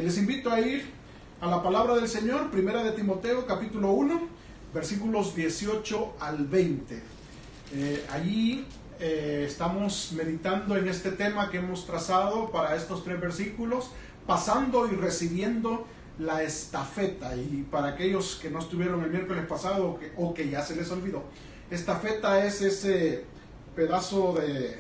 Les invito a ir a la palabra del Señor, Primera de Timoteo, capítulo 1, versículos 18 al 20. Allí estamos meditando en este tema que hemos trazado para estos 3 versículos, pasando y recibiendo la estafeta. Y para aquellos que no estuvieron el miércoles pasado o que ya se les olvidó, estafeta es ese pedazo de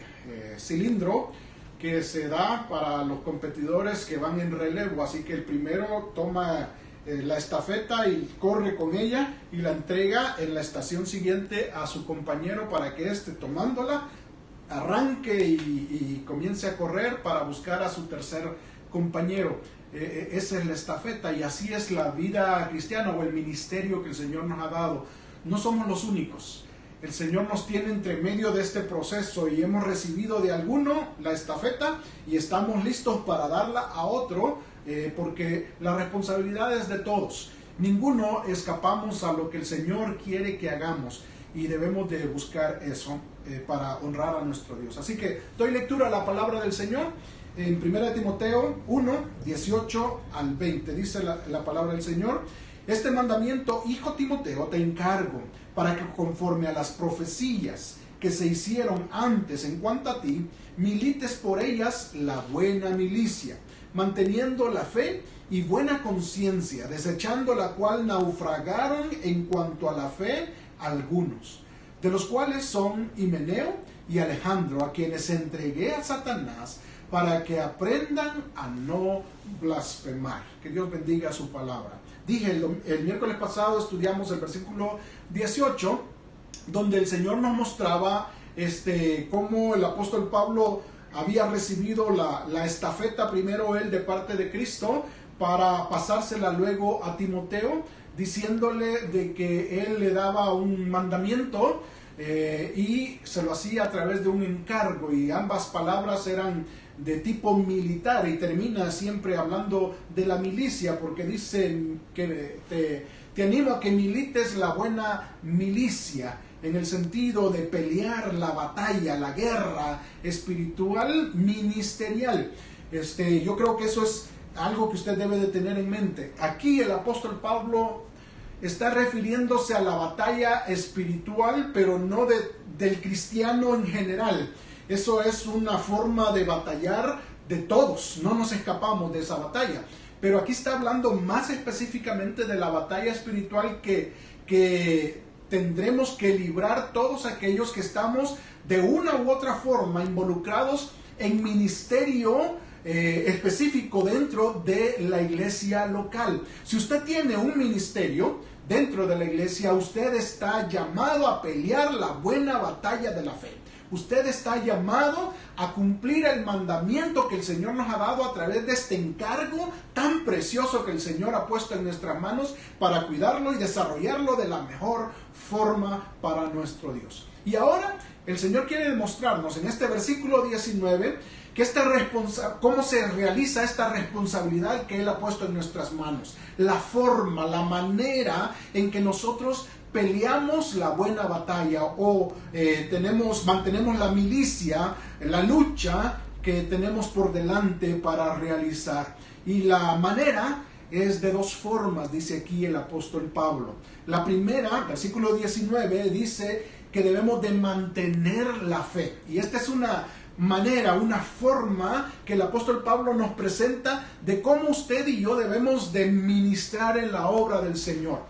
cilindro que se da para los competidores que van en relevo. Así que el primero toma la estafeta y corre con ella y la entrega en la estación siguiente a su compañero para que éste, tomándola, arranque y comience a correr para buscar a su tercer compañero. Esa es la estafeta, y así es la vida cristiana o el ministerio que el Señor nos ha dado. No somos los únicos. El Señor nos tiene entre medio de este proceso y hemos recibido de alguno la estafeta y estamos listos para darla a otro, porque la responsabilidad es de todos. Ninguno escapamos a lo que el Señor quiere que hagamos y debemos de buscar eso para honrar a nuestro Dios. Así que doy lectura a la palabra del Señor en 1 Timoteo 1, 18 al 20. Dice la palabra del Señor: este mandamiento, hijo Timoteo, te encargo, para que conforme a las profecías que se hicieron antes en cuanto a ti, milites por ellas la buena milicia, manteniendo la fe y buena conciencia, desechando la cual naufragaron en cuanto a la fe algunos, de los cuales son Himeneo y Alejandro, a quienes entregué a Satanás, para que aprendan a no blasfemar. Que Dios bendiga su palabra. Dije, el miércoles pasado estudiamos el versículo 18, donde el Señor nos mostraba cómo el apóstol Pablo había recibido la estafeta, primero él de parte de Cristo, para pasársela luego a Timoteo, diciéndole de que él le daba un mandamiento y se lo hacía a través de un encargo, y ambas palabras eran de tipo militar, y termina siempre hablando de la milicia, porque dice que te animo a que milites la buena milicia, en el sentido de pelear la batalla, la guerra espiritual ministerial. Yo creo que eso es algo que usted debe de tener en mente. Aquí el apóstol Pablo está refiriéndose a la batalla espiritual, pero no del cristiano en general. Eso es una forma de batallar de todos, no nos escapamos de esa batalla. Pero aquí está hablando más específicamente de la batalla espiritual que tendremos que librar todos aquellos que estamos de una u otra forma involucrados en ministerio específico dentro de la iglesia local. Si usted tiene un ministerio dentro de la iglesia, usted está llamado a pelear la buena batalla de la fe. Usted está llamado a cumplir el mandamiento que el Señor nos ha dado a través de este encargo tan precioso que el Señor ha puesto en nuestras manos para cuidarlo y desarrollarlo de la mejor forma para nuestro Dios. Y ahora el Señor quiere demostrarnos en este versículo 19 que cómo se realiza esta responsabilidad que Él ha puesto en nuestras manos. La forma, la manera en que nosotros peleamos la buena batalla o mantenemos la milicia, la lucha que tenemos por delante para realizar. Y la manera es de 2 formas, dice aquí el apóstol Pablo. La primera, versículo 19, dice que debemos de mantener la fe. Y esta es una manera, una forma que el apóstol Pablo nos presenta de cómo usted y yo debemos de ministrar en la obra del Señor.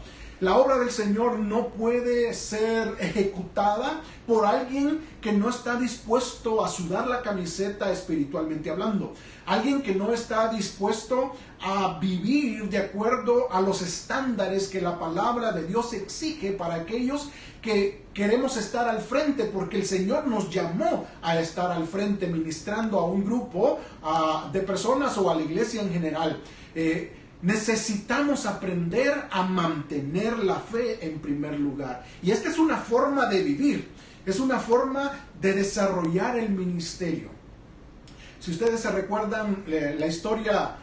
La obra del Señor no puede ser ejecutada por alguien que no está dispuesto a sudar la camiseta espiritualmente hablando. Alguien que no está dispuesto a vivir de acuerdo a los estándares que la palabra de Dios exige para aquellos que queremos estar al frente, porque el Señor nos llamó a estar al frente ministrando a un grupo de personas o a la iglesia en general. Necesitamos aprender a mantener la fe en primer lugar. Y esta es una forma de vivir, es una forma de desarrollar el ministerio. Si ustedes se recuerdan la historia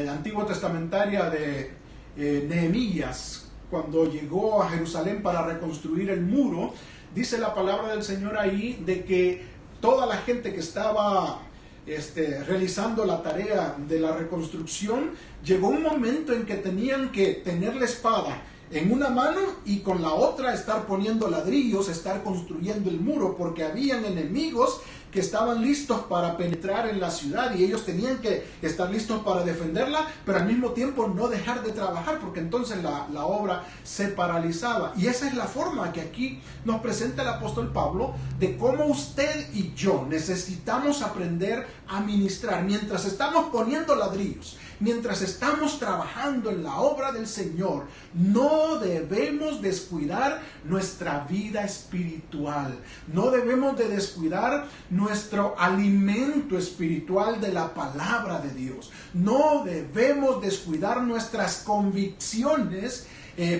antigua testamentaria de Nehemías, cuando llegó a Jerusalén para reconstruir el muro, dice la palabra del Señor ahí de que toda la gente que estaba realizando la tarea de la reconstrucción, llegó un momento en que tenían que tener la espada en una mano y con la otra estar poniendo ladrillos, estar construyendo el muro, porque habían enemigos que estaban listos para penetrar en la ciudad y ellos tenían que estar listos para defenderla, pero al mismo tiempo no dejar de trabajar, porque entonces la obra se paralizaba. Y esa es la forma que aquí nos presenta el apóstol Pablo de cómo usted y yo necesitamos aprender a ministrar mientras estamos poniendo ladrillos. Mientras estamos trabajando en la obra del Señor, no debemos descuidar nuestra vida espiritual. No debemos de descuidar nuestro alimento espiritual de la palabra de Dios. No debemos descuidar nuestras convicciones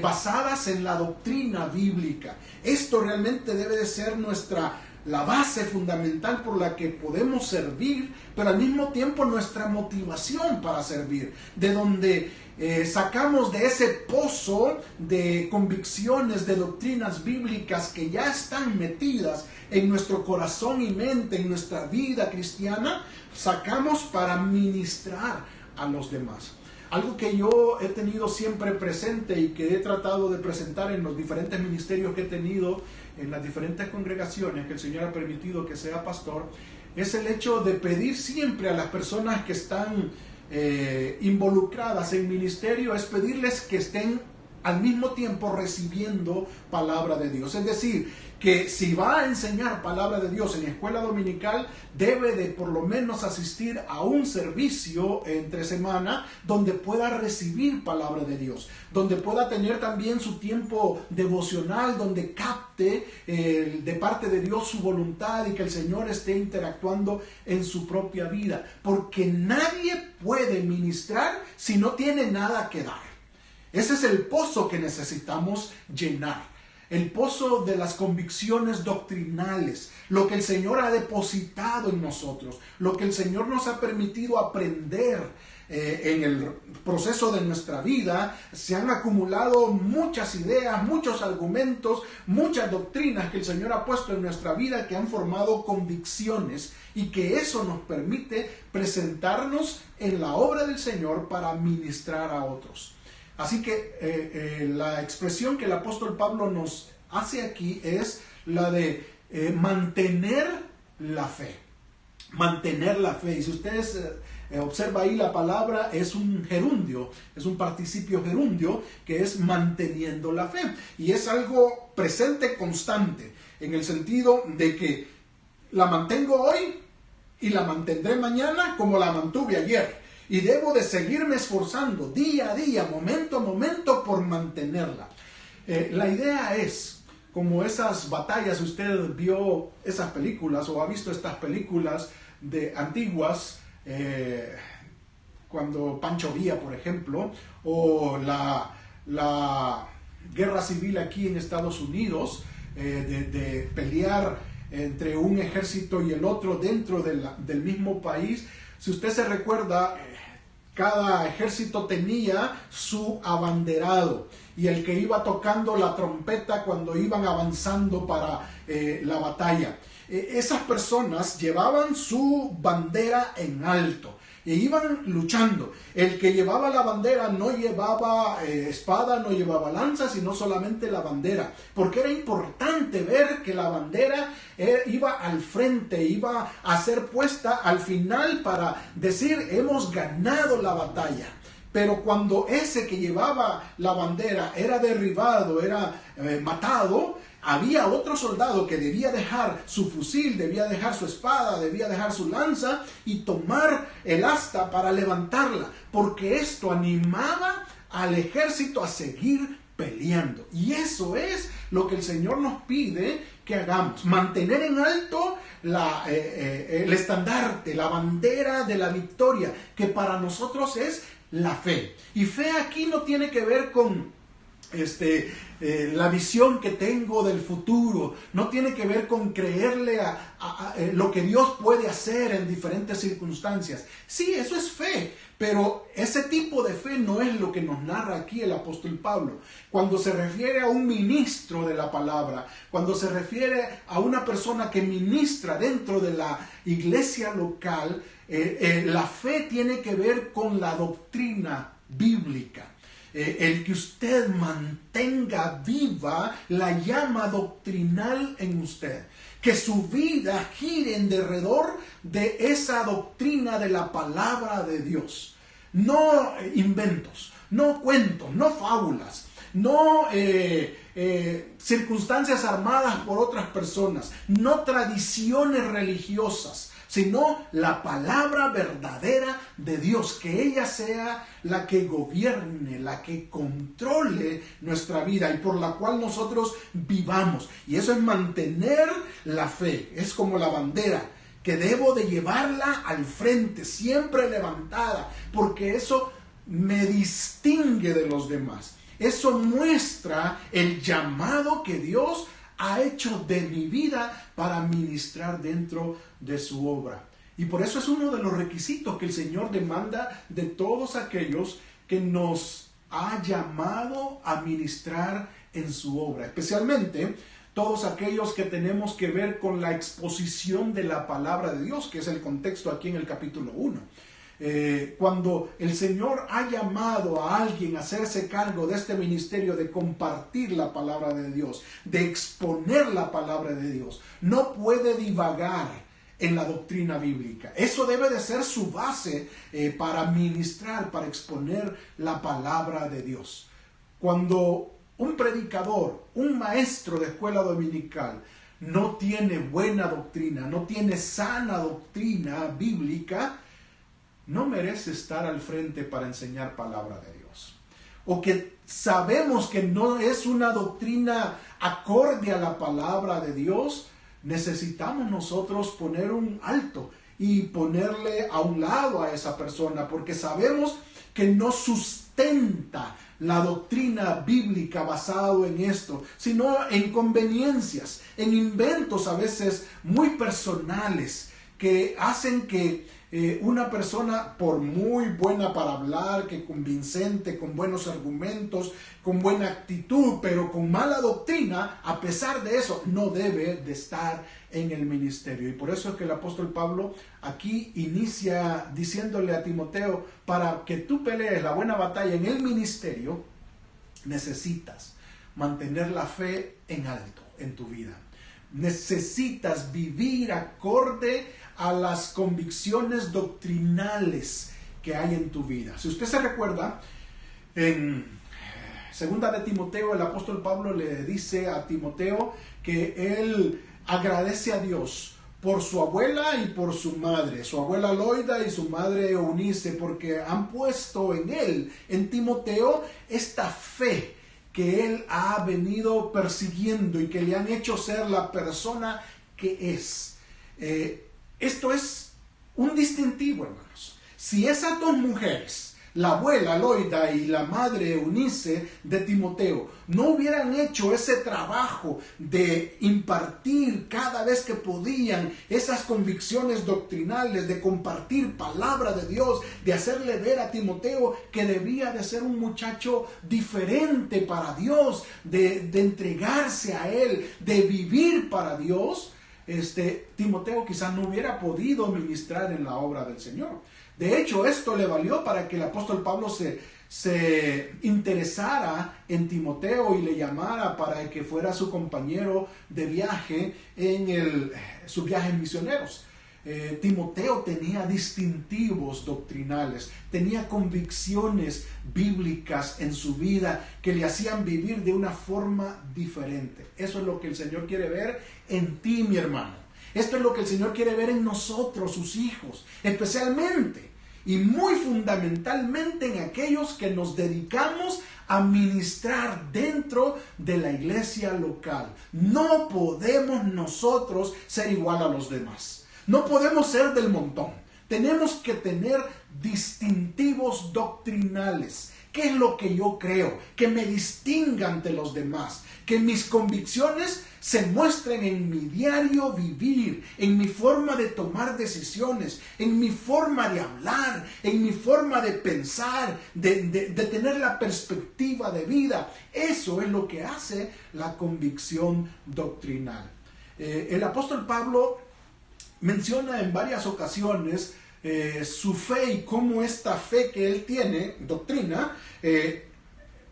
basadas en la doctrina bíblica. Esto realmente debe de ser la base fundamental por la que podemos servir, pero al mismo tiempo nuestra motivación para servir, de donde sacamos de ese pozo de convicciones, de doctrinas bíblicas que ya están metidas en nuestro corazón y mente, en nuestra vida cristiana, sacamos para ministrar a los demás. Algo que yo he tenido siempre presente y que he tratado de presentar en los diferentes ministerios que he tenido, en las diferentes congregaciones que el Señor ha permitido que sea pastor, es el hecho de pedir siempre a las personas que están involucradas en ministerio, es pedirles que estén al mismo tiempo recibiendo palabra de Dios. Es decir, que si va a enseñar palabra de Dios en escuela dominical, debe de por lo menos asistir a un servicio entre semana donde pueda recibir palabra de Dios, donde pueda tener también su tiempo devocional, donde capte de parte de Dios su voluntad y que el Señor esté interactuando en su propia vida, porque nadie puede ministrar si no tiene nada que dar. Ese es el pozo que necesitamos llenar. El pozo de las convicciones doctrinales, lo que el Señor ha depositado en nosotros, lo que el Señor nos ha permitido aprender en el proceso de nuestra vida. Se han acumulado muchas ideas, muchos argumentos, muchas doctrinas que el Señor ha puesto en nuestra vida que han formado convicciones y que eso nos permite presentarnos en la obra del Señor para ministrar a otros. Así que la expresión que el apóstol Pablo nos hace aquí es la de mantener la fe. Mantener la fe. Y si ustedes observan ahí la palabra, es un gerundio, es un participio gerundio que es manteniendo la fe. Y es algo presente constante, en el sentido de que la mantengo hoy y la mantendré mañana como la mantuve ayer. Y debo de seguirme esforzando día a día, momento a momento, por mantenerla. La idea es, como esas batallas, usted vio esas películas o ha visto estas películas de antiguas, cuando Pancho Villa, por ejemplo, o la guerra civil aquí en Estados Unidos, de pelear entre un ejército y el otro dentro del mismo país. Si usted se recuerda, cada ejército tenía su abanderado y el que iba tocando la trompeta cuando iban avanzando para la batalla. Esas personas llevaban su bandera en alto e iban luchando. El que llevaba la bandera no llevaba espada, no llevaba lanza, sino solamente la bandera, porque era importante ver que la bandera iba al frente, iba a ser puesta al final para decir: hemos ganado la batalla. Pero cuando ese que llevaba la bandera era derribado, era matado, había otro soldado que debía dejar su fusil, debía dejar su espada, debía dejar su lanza y tomar el asta para levantarla, porque esto animaba al ejército a seguir peleando. Y eso es lo que el Señor nos pide que hagamos: mantener en alto el estandarte, la bandera de la victoria, que para nosotros es la fe. Y fe aquí no tiene que ver con la visión que tengo del futuro, no tiene que ver con creerle a lo que Dios puede hacer en diferentes circunstancias. Sí, eso es fe, pero ese tipo de fe no es lo que nos narra aquí el apóstol Pablo. Cuando se refiere a un ministro de la palabra, cuando se refiere a una persona que ministra dentro de la iglesia local, la fe tiene que ver con la doctrina bíblica. El que usted mantenga viva la llama doctrinal en usted. Que su vida gire en derredor de esa doctrina de la palabra de Dios. No inventos, no cuentos, no fábulas, no circunstancias armadas por otras personas, no tradiciones religiosas, sino la palabra verdadera de Dios, que ella sea la que gobierne, la que controle nuestra vida y por la cual nosotros vivamos. Y eso es mantener la fe, es como la bandera, que debo de llevarla al frente, siempre levantada, porque eso me distingue de los demás. Eso muestra el llamado que Dios ha hecho de mi vida para ministrar dentro de su obra. Y por eso es uno de los requisitos que el Señor demanda de todos aquellos que nos ha llamado a ministrar en su obra. Especialmente todos aquellos que tenemos que ver con la exposición de la palabra de Dios, que es el contexto aquí en el capítulo 1. Cuando el Señor ha llamado a alguien a hacerse cargo de este ministerio de compartir la palabra de Dios, de exponer la palabra de Dios, no puede divagar en la doctrina bíblica. Eso debe de ser su base para ministrar, para exponer la palabra de Dios. Cuando un predicador, un maestro de escuela dominical no tiene buena doctrina, no tiene sana doctrina bíblica, no merece estar al frente para enseñar palabra de Dios. O que sabemos que no es una doctrina acorde a la palabra de Dios, necesitamos nosotros poner un alto y ponerle a un lado a esa persona, porque sabemos que no sustenta la doctrina bíblica basado en esto, sino en conveniencias, en inventos a veces muy personales que hacen que una persona, por muy buena para hablar, que convincente, con buenos argumentos, con buena actitud, pero con mala doctrina, a pesar de eso, no debe de estar en el ministerio. Y por eso es que el apóstol Pablo aquí inicia diciéndole a Timoteo, para que tú pelees la buena batalla en el ministerio, necesitas mantener la fe en alto en tu vida. Necesitas vivir acorde a las convicciones doctrinales que hay en tu vida. Si usted se recuerda, en segunda de Timoteo, el apóstol Pablo le dice a Timoteo que él agradece a Dios por su abuela y por su madre, su abuela Loida y su madre Eunice, porque han puesto en él, en Timoteo, esta fe que él ha venido persiguiendo y que le han hecho ser la persona que es. Esto es un distintivo, hermanos. Si esas dos mujeres, la abuela Loida y la madre Eunice de Timoteo, no hubieran hecho ese trabajo de impartir cada vez que podían esas convicciones doctrinales, de compartir palabra de Dios, de hacerle ver a Timoteo que debía de ser un muchacho diferente para Dios, de entregarse a Él, de vivir para Dios, Timoteo quizás no hubiera podido ministrar en la obra del Señor. De hecho, esto le valió para que el apóstol Pablo se interesara en Timoteo y le llamara para que fuera su compañero de viaje en sus viajes misioneros. Timoteo tenía distintivos doctrinales, tenía convicciones bíblicas en su vida que le hacían vivir de una forma diferente. Eso es lo que el Señor quiere ver en ti, mi hermano. Esto es lo que el Señor quiere ver en nosotros, sus hijos, especialmente y muy fundamentalmente en aquellos que nos dedicamos a ministrar dentro de la iglesia local. No podemos nosotros ser igual a los demás. No podemos ser del montón. Tenemos que tener distintivos doctrinales qué es lo que yo creo, que me distinga ante los demás, que mis convicciones se muestren en mi diario vivir, en mi forma de tomar decisiones, en mi forma de hablar, en mi forma de pensar, de tener la perspectiva de vida. Eso es lo que hace la convicción doctrinal. El apóstol Pablo menciona en varias ocasiones su fe y cómo esta fe que él tiene, doctrina,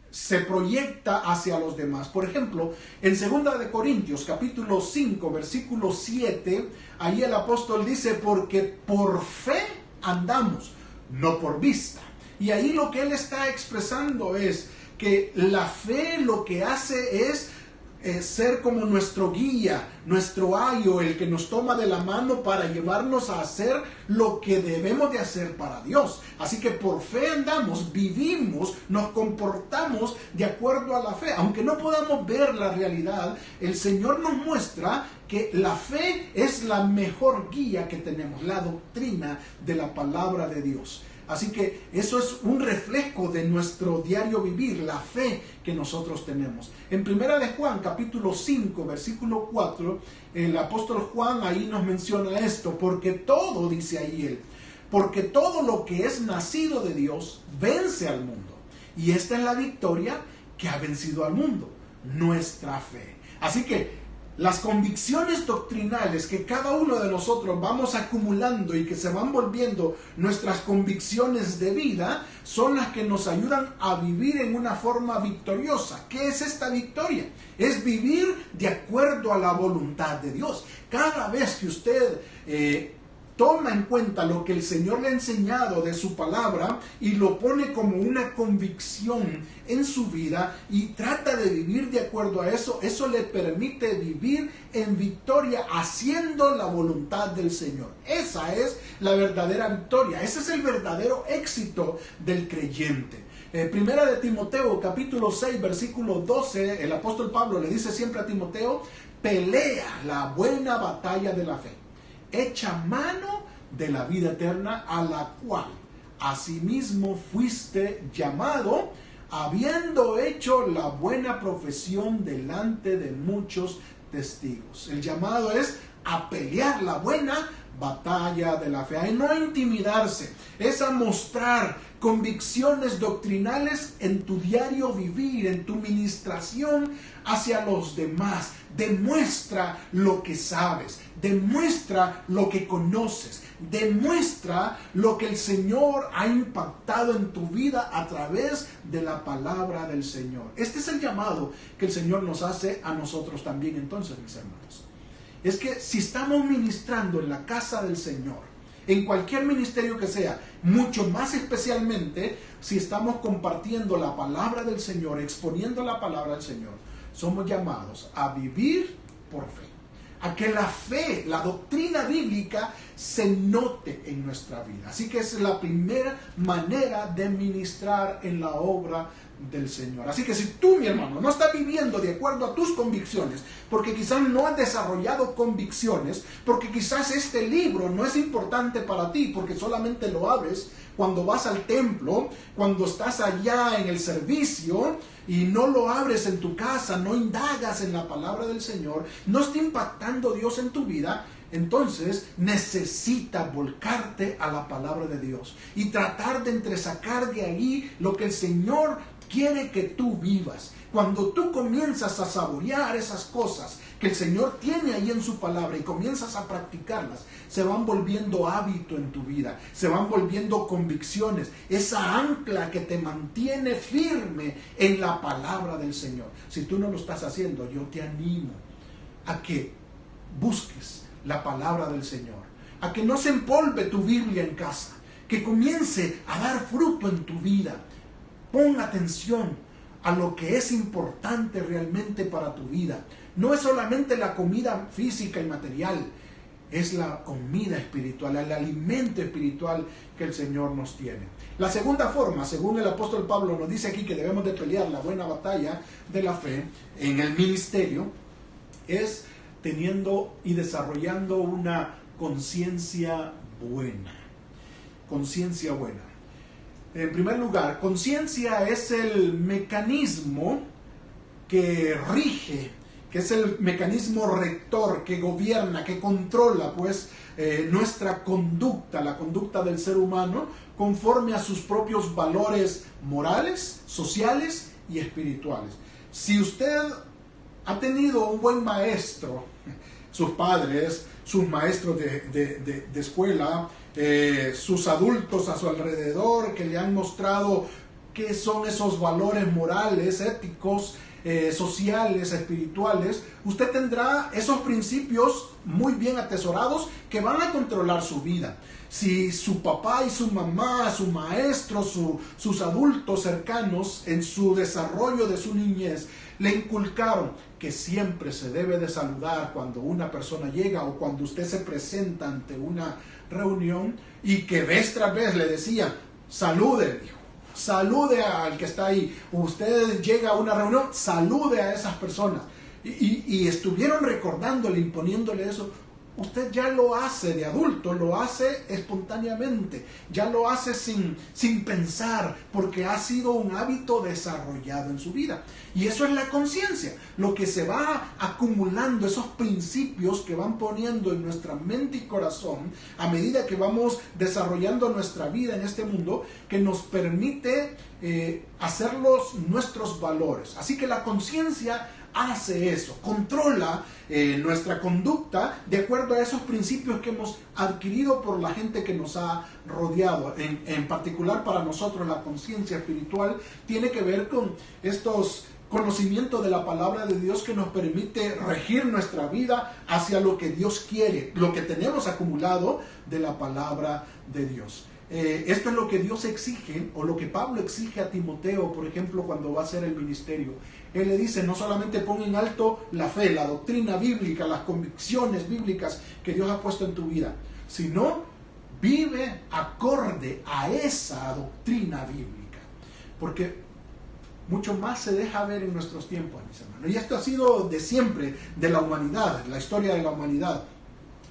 se proyecta hacia los demás. Por ejemplo, en 2 de Corintios, capítulo 5, versículo 7, ahí el apóstol dice, porque por fe andamos, no por vista. Y ahí lo que él está expresando es que la fe lo que hace es ser como nuestro guía, nuestro ayo, el que nos toma de la mano para llevarnos a hacer lo que debemos de hacer para Dios. Así que por fe andamos, vivimos, nos comportamos de acuerdo a la fe. Aunque no podamos ver la realidad, el Señor nos muestra que la fe es la mejor guía que tenemos, la doctrina de la palabra de Dios. Así que eso es un reflejo de nuestro diario vivir, la fe que nosotros tenemos. En 1 de Juan, capítulo 5, versículo 4, el apóstol Juan ahí nos menciona esto, porque todo, dice ahí él, porque todo lo que es nacido de Dios vence al mundo. Y esta es la victoria que ha vencido al mundo, nuestra fe. Así que las convicciones doctrinales que cada uno de nosotros vamos acumulando y que se van volviendo nuestras convicciones de vida son las que nos ayudan a vivir en una forma victoriosa. ¿Qué es esta victoria? Es vivir de acuerdo a la voluntad de Dios. Cada vez que usted toma en cuenta lo que el Señor le ha enseñado de su palabra y lo pone como una convicción en su vida y trata de vivir de acuerdo a eso, eso le permite vivir en victoria haciendo la voluntad del Señor. Esa es la verdadera victoria, ese es el verdadero éxito del creyente. Primera de Timoteo, capítulo 6, versículo 12, el apóstol Pablo le dice siempre a Timoteo, pelea la buena batalla de la fe. Echa mano de la vida eterna, a la cual asimismo fuiste llamado, habiendo hecho la buena profesión delante de muchos testigos. El llamado es a pelear la buena batalla de la fe, a no intimidarse, es a mostrar convicciones doctrinales en tu diario vivir, en tu ministración hacia los demás. Demuestra lo que sabes, demuestra lo que conoces, demuestra lo que el Señor ha impactado en tu vida a través de la palabra del Señor. Este es el llamado que el Señor nos hace a nosotros también entonces, mis hermanos. Es que si estamos ministrando en la casa del Señor, en cualquier ministerio que sea, mucho más especialmente si estamos compartiendo la palabra del Señor, exponiendo la palabra del Señor, somos llamados a vivir por fe, a que la fe, la doctrina bíblica se note en nuestra vida. Así que es la primera manera de ministrar en la obra del Señor. Así que si tú, mi hermano, no estás viviendo de acuerdo a tus convicciones, porque quizás no has desarrollado convicciones, porque quizás este libro no es importante para ti, porque solamente lo abres cuando vas al templo, cuando estás allá en el servicio, y no lo abres en tu casa, no indagas en la palabra del Señor, no está impactando Dios en tu vida, entonces necesitas volcarte a la palabra de Dios y tratar de entresacar de allí lo que el Señor quiere que tú vivas. Cuando tú comienzas a saborear esas cosas que el Señor tiene ahí en su palabra y comienzas a practicarlas, se van volviendo hábito en tu vida, se van volviendo convicciones, esa ancla que te mantiene firme en la palabra del Señor. Si tú no lo estás haciendo, yo te animo a que busques la palabra del Señor, a que no se empolve tu Biblia en casa, que comience a dar fruto en tu vida. Pon atención a lo que es importante realmente para tu vida. No es solamente la comida física y material, es la comida espiritual, el alimento espiritual que el Señor nos tiene. La segunda forma, según el apóstol Pablo nos dice aquí que debemos de pelear la buena batalla de la fe en el ministerio, es teniendo y desarrollando una conciencia buena. Conciencia buena. En primer lugar, conciencia es el mecanismo que rige, que es el mecanismo rector, que gobierna, que controla pues nuestra conducta, la conducta del ser humano, conforme a sus propios valores morales, sociales y espirituales. Si usted ha tenido un buen maestro, sus padres, sus maestros de escuela, sus adultos a su alrededor que le han mostrado qué son esos valores morales, éticos, sociales, espirituales, usted tendrá esos principios muy bien atesorados que van a controlar su vida. Si su papá y su mamá, su maestro, sus adultos cercanos en su desarrollo de su niñez le inculcaron que siempre se debe de saludar cuando una persona llega o cuando usted se presenta ante una reunión, y que vez tras vez le decía, salude, hijo, salude al que está ahí. Usted llega a una reunión, salude a esas personas. Y estuvieron recordándole, imponiéndole eso. Usted ya lo hace de adulto, lo hace espontáneamente, ya lo hace sin pensar, porque ha sido un hábito desarrollado en su vida. Y eso es la conciencia, lo que se va acumulando, esos principios que van poniendo en nuestra mente y corazón a medida que vamos desarrollando nuestra vida en este mundo, que nos permite hacerlos nuestros valores. Así que la conciencia hace eso, controla nuestra conducta de acuerdo a esos principios que hemos adquirido por la gente que nos ha rodeado. En particular para nosotros la conciencia espiritual tiene que ver con estos conocimientos de la palabra de Dios que nos permite regir nuestra vida hacia lo que Dios quiere, lo que tenemos acumulado de la palabra de Dios. Esto es lo que Dios exige, o lo que Pablo exige a Timoteo, por ejemplo, cuando va a hacer el ministerio. Él le dice, no solamente pon en alto la fe, la doctrina bíblica, las convicciones bíblicas que Dios ha puesto en tu vida, sino vive acorde a esa doctrina bíblica. Porque mucho más se deja ver en nuestros tiempos, mis hermanos. Y esto ha sido de siempre, de la humanidad, la historia de la humanidad.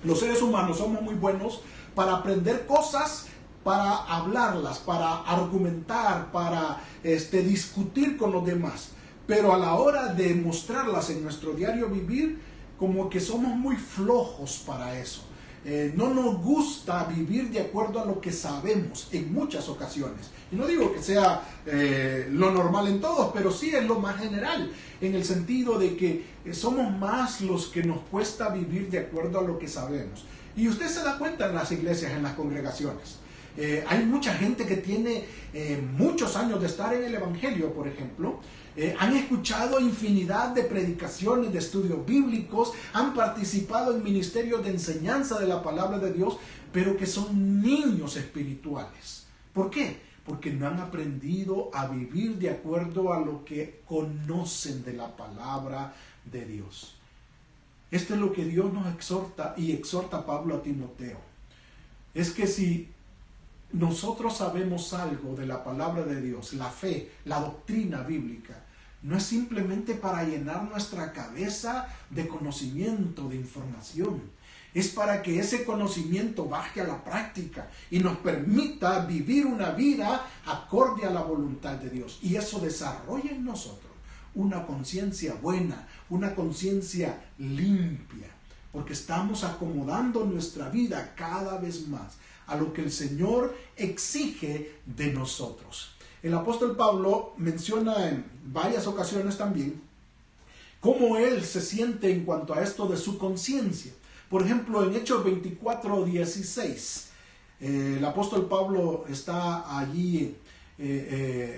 Los seres humanos somos muy buenos para aprender cosas, para hablarlas, para argumentar, para discutir con los demás. Pero a la hora de mostrarlas en nuestro diario vivir, como que somos muy flojos para eso. No nos gusta vivir de acuerdo a lo que sabemos en muchas ocasiones. Y no digo que sea lo normal en todos, pero sí es lo más general, en el sentido de que somos más los que nos cuesta vivir de acuerdo a lo que sabemos. Y usted se da cuenta en las iglesias, en las congregaciones. Hay mucha gente que tiene muchos años de estar en el Evangelio, por ejemplo. Han escuchado infinidad de predicaciones, de estudios bíblicos, han participado en ministerios de enseñanza de la palabra de Dios, pero que son niños espirituales. ¿Por qué? Porque no han aprendido a vivir de acuerdo a lo que conocen de la palabra de Dios. Esto es lo que Dios nos exhorta, y exhorta a Pablo a Timoteo. Es que si nosotros sabemos algo de la palabra de Dios, la fe, la doctrina bíblica, no es simplemente para llenar nuestra cabeza de conocimiento, de información. Es para que ese conocimiento baje a la práctica y nos permita vivir una vida acorde a la voluntad de Dios. Y eso desarrolla en nosotros una conciencia buena, una conciencia limpia, porque estamos acomodando nuestra vida cada vez más a lo que el Señor exige de nosotros. El apóstol Pablo menciona en varias ocasiones también cómo él se siente en cuanto a esto de su conciencia. Por ejemplo, en Hechos 24:16, el apóstol Pablo está allí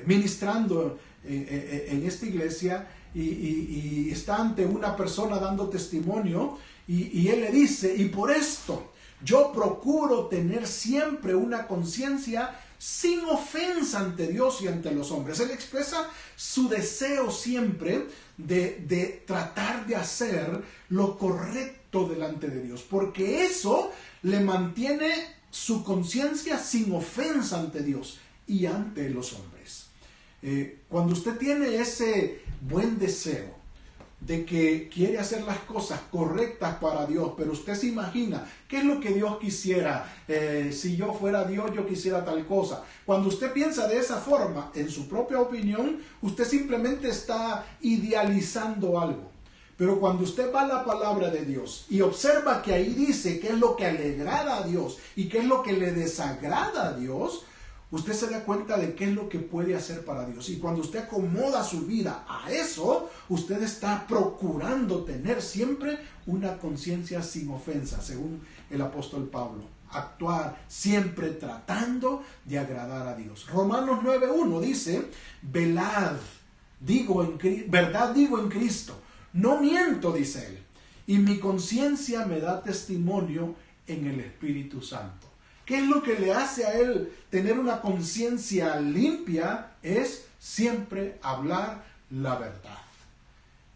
ministrando en esta iglesia y está ante una persona dando testimonio, y él le dice, y por esto yo procuro tener siempre una conciencia sin ofensa ante Dios y ante los hombres. Él expresa su deseo siempre de tratar de hacer lo correcto delante de Dios, porque eso le mantiene su conciencia sin ofensa ante Dios y ante los hombres. Cuando usted tiene ese buen deseo de que quiere hacer las cosas correctas para Dios, pero usted se imagina, ¿qué es lo que Dios quisiera? Si yo fuera Dios, yo quisiera tal cosa. Cuando usted piensa de esa forma, en su propia opinión, usted simplemente está idealizando algo. Pero cuando usted va a la palabra de Dios y observa que ahí dice qué es lo que le agrada a Dios y qué es lo que le desagrada a Dios, usted se da cuenta de qué es lo que puede hacer para Dios. Y cuando usted acomoda su vida a eso, usted está procurando tener siempre una conciencia sin ofensa, según el apóstol Pablo. Actuar siempre tratando de agradar a Dios. Romanos 9:1 dice, velad, verdad digo en Cristo. No miento, dice él, y mi conciencia me da testimonio en el Espíritu Santo. ¿Qué es lo que le hace a él tener una conciencia limpia? Es siempre hablar la verdad.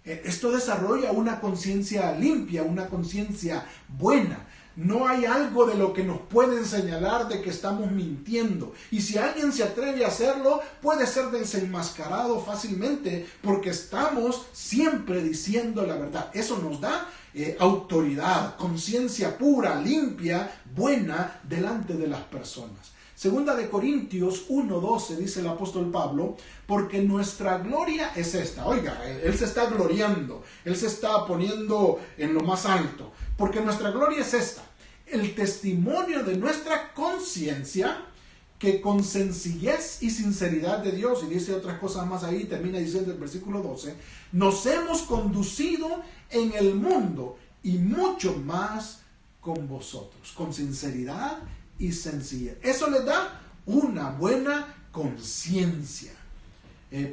Esto desarrolla una conciencia limpia, una conciencia buena. No hay algo de lo que nos pueden señalar de que estamos mintiendo. Y si alguien se atreve a hacerlo, puede ser desenmascarado fácilmente porque estamos siempre diciendo la verdad. Eso nos da autoridad, conciencia pura, limpia, buena delante de las personas. Segunda de Corintios 1:12 dice el apóstol Pablo, porque nuestra gloria es esta. Oiga, él se está gloriando, él se está poniendo en lo más alto. Porque nuestra gloria es esta, el testimonio de nuestra conciencia, que con sencillez y sinceridad de Dios, y dice otras cosas más ahí, termina diciendo el versículo 12, nos hemos conducido en el mundo y mucho más con vosotros, con sinceridad y sencillez. Eso les da una buena conciencia,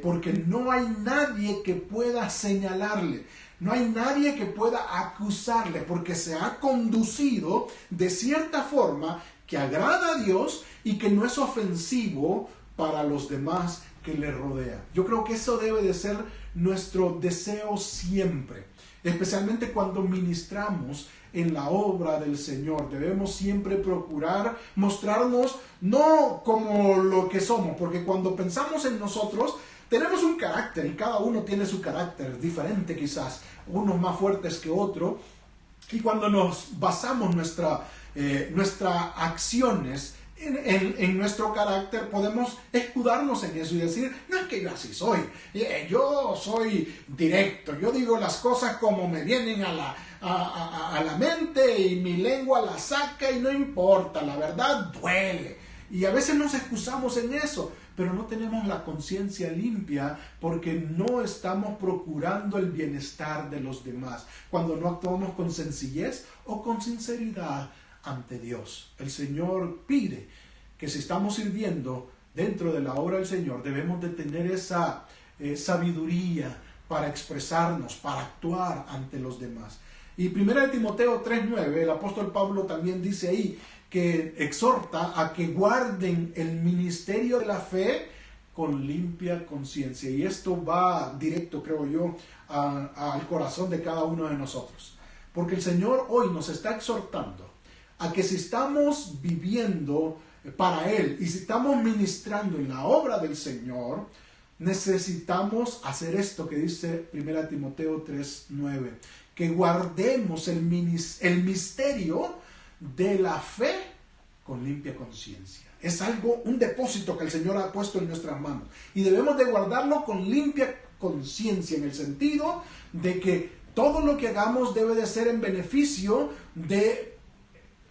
porque no hay nadie que pueda señalarle, no hay nadie que pueda acusarle, porque se ha conducido de cierta forma que agrada a Dios y que no es ofensivo para los demás que le rodean. Yo creo que eso debe de ser nuestro deseo siempre, especialmente cuando ministramos en la obra del Señor. Debemos siempre procurar mostrarnos no como lo que somos, porque cuando pensamos en nosotros, tenemos un carácter y cada uno tiene su carácter diferente quizás, unos más fuertes que otros, y cuando nos basamos nuestras acciones en nuestro carácter, podemos escudarnos en eso y decir, no es que yo así soy, yo soy directo, yo digo las cosas como me vienen a la mente y mi lengua la saca y no importa, la verdad duele. Y a veces nos excusamos en eso, pero no tenemos la conciencia limpia porque no estamos procurando el bienestar de los demás. Cuando no actuamos con sencillez o con sinceridad ante Dios. El Señor pide que si estamos sirviendo dentro de la obra del Señor, debemos de tener esa sabiduría para expresarnos, para actuar ante los demás. Y 1 Timoteo 3:9, el apóstol Pablo también dice ahí que exhorta a que guarden el ministerio de la fe con limpia conciencia. Y esto va directo, creo yo, al corazón de cada uno de nosotros. Porque el Señor hoy nos está exhortando a que si estamos viviendo para Él y si estamos ministrando en la obra del Señor, necesitamos hacer esto que dice 1 Timoteo 3:9, que guardemos el misterio de la fe con limpia conciencia. Es algo, un depósito que el Señor ha puesto en nuestras manos y debemos de guardarlo con limpia conciencia, en el sentido de que todo lo que hagamos debe de ser en beneficio de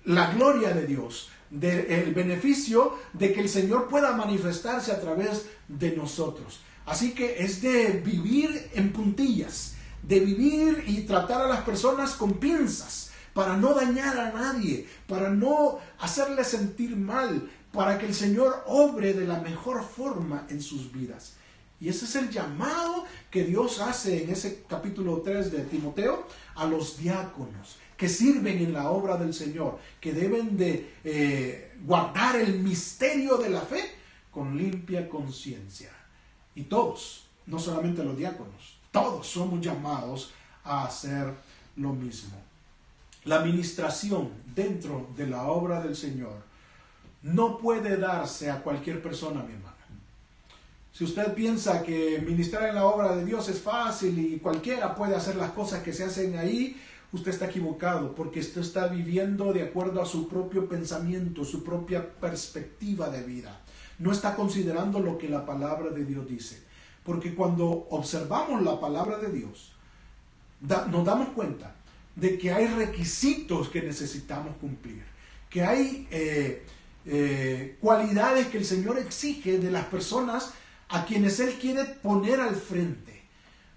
la gloria de Dios, del beneficio de que el Señor pueda manifestarse a través de nosotros. Así que es de vivir en puntillas, de vivir y tratar a las personas con pinzas, para no dañar a nadie, para no hacerles sentir mal, para que el Señor obre de la mejor forma en sus vidas. Y ese es el llamado que Dios hace en ese capítulo 3 de Timoteo a los diáconos que sirven en la obra del Señor, que deben de guardar el misterio de la fe con limpia conciencia. Y todos, no solamente los diáconos, todos somos llamados a hacer lo mismo. La ministración dentro de la obra del Señor no puede darse a cualquier persona, mi hermano. Si usted piensa que ministrar en la obra de Dios es fácil y cualquiera puede hacer las cosas que se hacen ahí, usted está equivocado, porque usted está viviendo de acuerdo a su propio pensamiento, su propia perspectiva de vida. No está considerando lo que la palabra de Dios dice. Porque cuando observamos la palabra de Dios, nos damos cuenta de que hay requisitos que necesitamos cumplir, que hay cualidades que el Señor exige de las personas a quienes Él quiere poner al frente.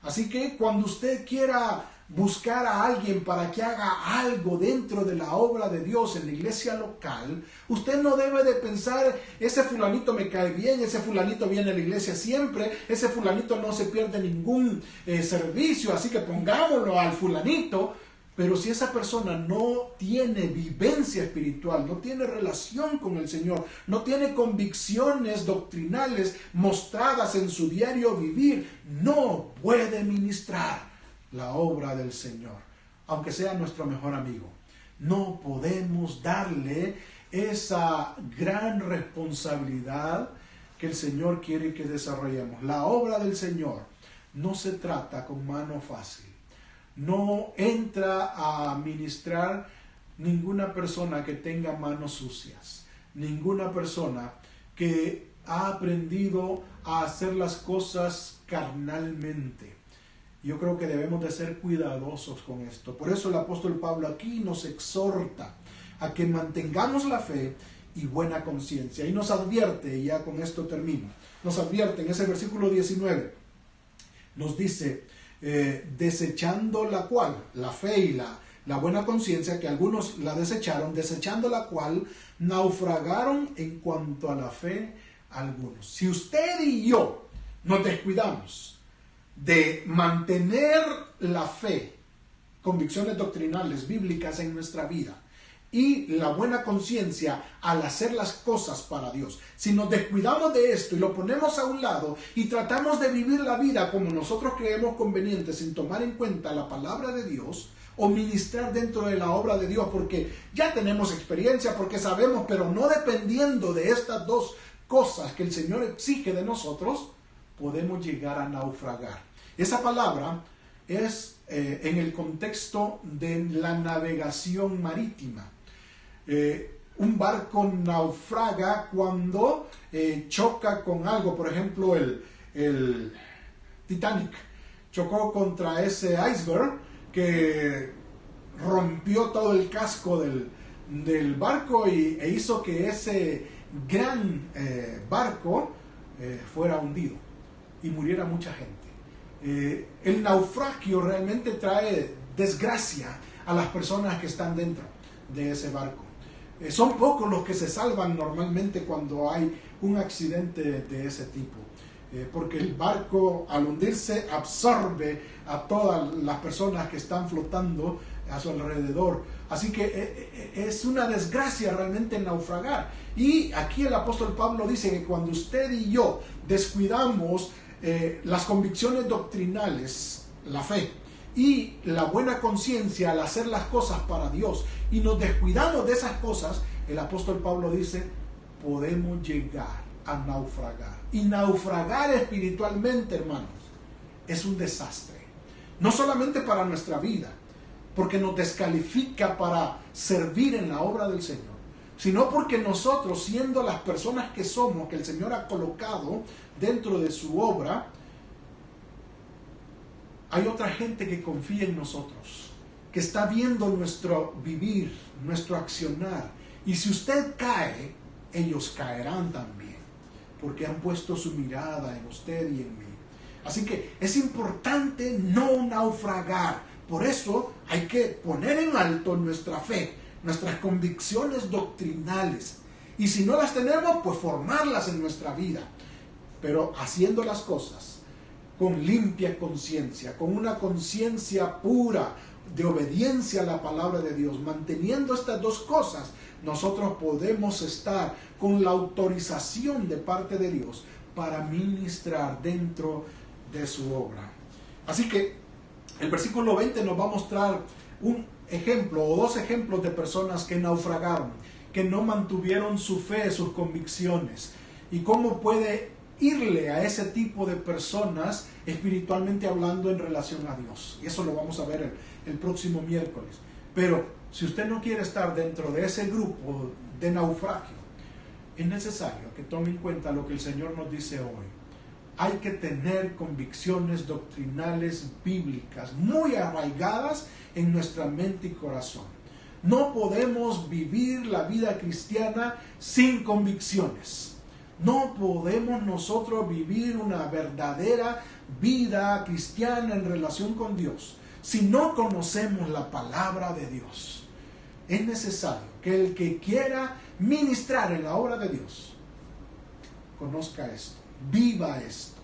Así que cuando usted quiera buscar a alguien para que haga algo dentro de la obra de Dios en la iglesia local, usted no debe de pensar, ese fulanito me cae bien, ese fulanito viene a la iglesia siempre, ese fulanito no se pierde ningún servicio, así que pongámoslo al fulanito. Pero si esa persona no tiene vivencia espiritual, no tiene relación con el Señor, no tiene convicciones doctrinales mostradas en su diario vivir, no puede ministrar la obra del Señor, aunque sea nuestro mejor amigo. No podemos darle esa gran responsabilidad que el Señor quiere que desarrollemos. La obra del Señor no se trata con mano fácil. No entra a ministrar ninguna persona que tenga manos sucias, ninguna persona que ha aprendido a hacer las cosas carnalmente. Yo creo que debemos de ser cuidadosos con esto. Por eso el apóstol Pablo aquí nos exhorta a que mantengamos la fe y buena conciencia. Y nos advierte, y ya con esto termino, nos advierte en ese versículo 19, nos dice, desechando la cual, la fe y la buena conciencia, que algunos la desecharon, desechando la cual naufragaron en cuanto a la fe algunos. Si usted y yo nos descuidamos de mantener la fe, convicciones doctrinales, bíblicas en nuestra vida, y la buena conciencia al hacer las cosas para Dios, si nos descuidamos de esto y lo ponemos a un lado y tratamos de vivir la vida como nosotros creemos conveniente sin tomar en cuenta la palabra de Dios o ministrar dentro de la obra de Dios porque ya tenemos experiencia, porque sabemos, pero no dependiendo de estas dos cosas que el Señor exige de nosotros, podemos llegar a naufragar. Esa palabra es en el contexto de la navegación marítima. Un barco naufraga cuando choca con algo. Por ejemplo, el Titanic chocó contra ese iceberg que rompió todo el casco del barco e hizo que ese gran barco fuera hundido y muriera mucha gente. El naufragio realmente trae desgracia a las personas que están dentro de ese barco. Son pocos los que se salvan normalmente cuando hay un accidente de ese tipo, porque el barco al hundirse absorbe a todas las personas que están flotando a su alrededor. Así que es una desgracia realmente naufragar. Y aquí el apóstol Pablo dice que cuando usted y yo descuidamos las convicciones doctrinales, la fe y la buena conciencia al hacer las cosas para Dios y nos descuidamos de esas cosas, el apóstol Pablo dice, podemos llegar a naufragar. Y naufragar espiritualmente, hermanos, es un desastre. No solamente para nuestra vida, porque nos descalifica para servir en la obra del Señor, sino porque nosotros, siendo las personas que somos, que el Señor ha colocado dentro de su obra, hay otra gente que confía en nosotros, que está viendo nuestro vivir, nuestro accionar. Y si usted cae, ellos caerán también, porque han puesto su mirada en usted y en mí. Así que es importante no naufragar. Por eso hay que poner en alto nuestra fe, nuestras convicciones doctrinales. Y si no las tenemos, pues formarlas en nuestra vida. Pero haciendo las cosas con limpia conciencia, con una conciencia pura de obediencia a la palabra de Dios, manteniendo estas dos cosas, nosotros podemos estar con la autorización de parte de Dios para ministrar dentro de su obra. Así que el versículo 20 nos va a mostrar un ejemplo o dos ejemplos de personas que naufragaron, que no mantuvieron su fe, sus convicciones, y cómo puede irle a ese tipo de personas espiritualmente hablando en relación a Dios. Y eso lo vamos a ver el próximo miércoles. Pero si usted no quiere estar dentro de ese grupo de naufragio, es necesario que tome en cuenta lo que el Señor nos dice hoy. Hay que tener convicciones doctrinales bíblicas muy arraigadas en nuestra mente y corazón. No podemos vivir la vida cristiana sin convicciones. No podemos nosotros vivir una verdadera vida cristiana en relación con Dios si no conocemos la palabra de Dios. Es necesario que el que quiera ministrar en la obra de Dios conozca esto, viva esto,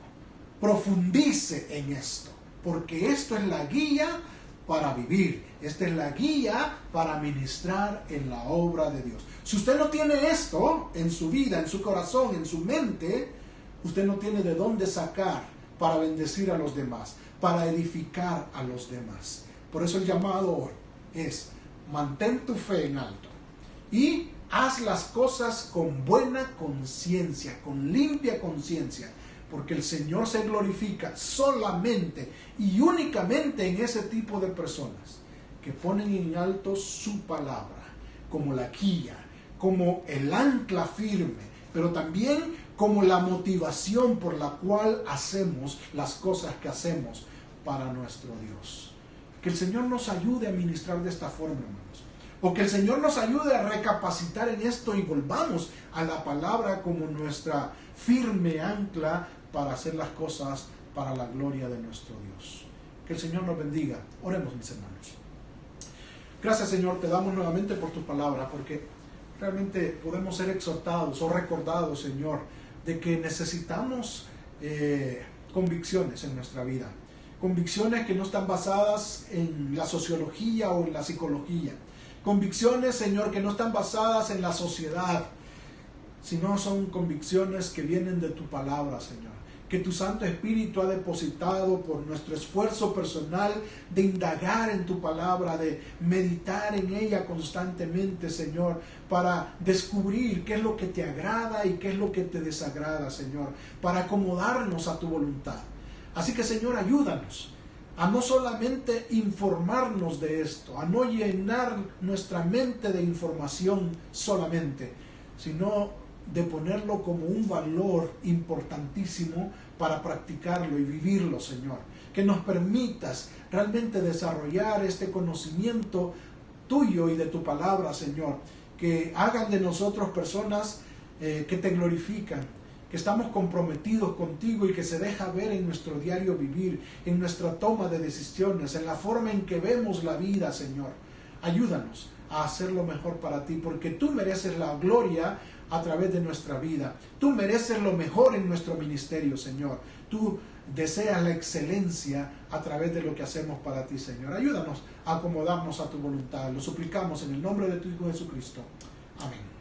profundice en esto, porque esto es la guía para vivir, esta es la guía para ministrar en la obra de Dios. Si usted no tiene esto en su vida, en su corazón, en su mente, usted no tiene de dónde sacar para bendecir a los demás, para edificar a los demás. Por eso el llamado hoy es: mantén tu fe en alto y haz las cosas con buena conciencia, con limpia conciencia, porque el Señor se glorifica solamente y únicamente en ese tipo de personas que ponen en alto su palabra como la guía, como el ancla firme, pero también como la motivación por la cual hacemos las cosas que hacemos para nuestro Dios. Que el Señor nos ayude a ministrar de esta forma, hermanos. O que el Señor nos ayude a recapacitar en esto y volvamos a la palabra como nuestra firme ancla para hacer las cosas para la gloria de nuestro Dios. Que el Señor nos bendiga. Oremos, mis hermanos. Gracias, Señor, te damos nuevamente por tu palabra, porque realmente podemos ser exhortados o recordados, Señor, de que necesitamos convicciones en nuestra vida. Convicciones que no están basadas en la sociología o en la psicología. Convicciones, Señor, que no están basadas en la sociedad, sino son convicciones que vienen de tu palabra, Señor. Que tu Santo Espíritu ha depositado por nuestro esfuerzo personal de indagar en tu palabra, de meditar en ella constantemente, Señor, para descubrir qué es lo que te agrada y qué es lo que te desagrada, Señor, para acomodarnos a tu voluntad. Así que, Señor, ayúdanos a no solamente informarnos de esto, a no llenar nuestra mente de información solamente, sino de ponerlo como un valor importantísimo para practicarlo y vivirlo, Señor. Que nos permitas realmente desarrollar este conocimiento tuyo y de tu palabra, Señor. Que hagan de nosotros personas que te glorifican, que estamos comprometidos contigo y que se deja ver en nuestro diario vivir, en nuestra toma de decisiones, en la forma en que vemos la vida, Señor. Ayúdanos a hacer lo mejor para ti, porque tú mereces la gloria a través de nuestra vida. Tú mereces lo mejor en nuestro ministerio, Señor. Tú deseas la excelencia a través de lo que hacemos para ti, Señor. Ayúdanos a acomodarnos a tu voluntad. Lo suplicamos en el nombre de tu Hijo Jesucristo. Amén.